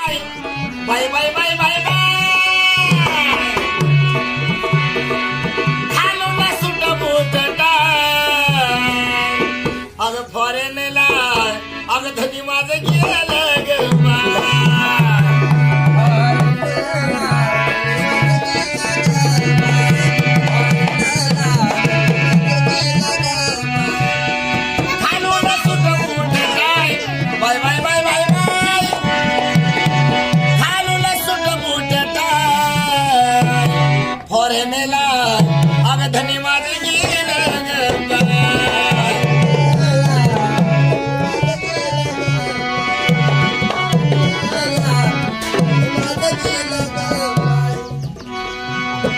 bye bye bye bye खालो ना सुट बोटटा अग फॉरेनला अग धनी माझं गेलं ग धनी माझं गेलं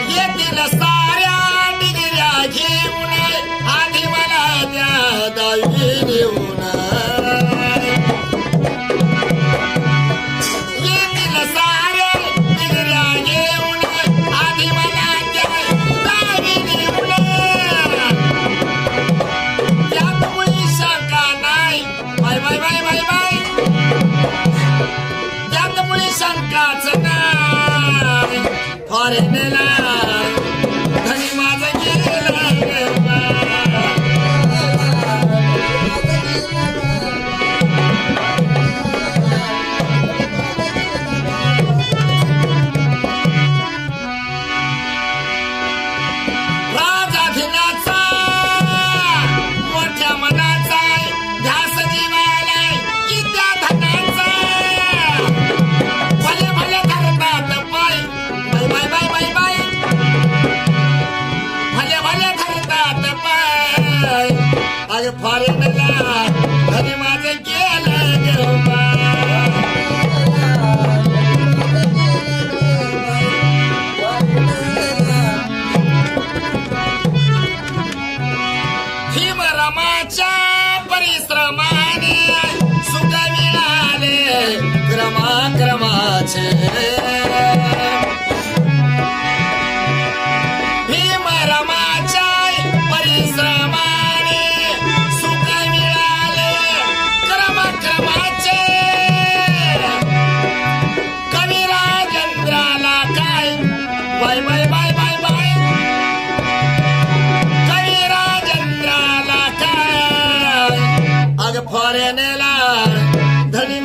येतील साऱ्या डिग्र्या घेऊन आधी मला त्या दहावी नेऊन येतील साऱ्या डिग्र्या घेऊन आधी मला त्या दहावी नेऊन यात मुळी शंका नाही bye bye bye bye bye यात मुळी शंकाच नाही फॉरेनला धनी माझं गेलं राजाधिनाचा मोठ्या मनाचा ध्यास जीवाला इत्या धनाचा भले भले धरतात pi by bye bye bye भले भले धरतात पाय अग फॉरेनला धनी माझं गेलं ग भीमरामाच्या परिश्रमाने सुख मिळाले क्रमाक्रमाचे भीमरामाच्या परिश्रमाने सुख मिळाले क्रमाक्रमाचे कवी राजेंद्राला काय bye bye bye bye bye कवी राजेंद्राला काय अग फॉरेनला धनी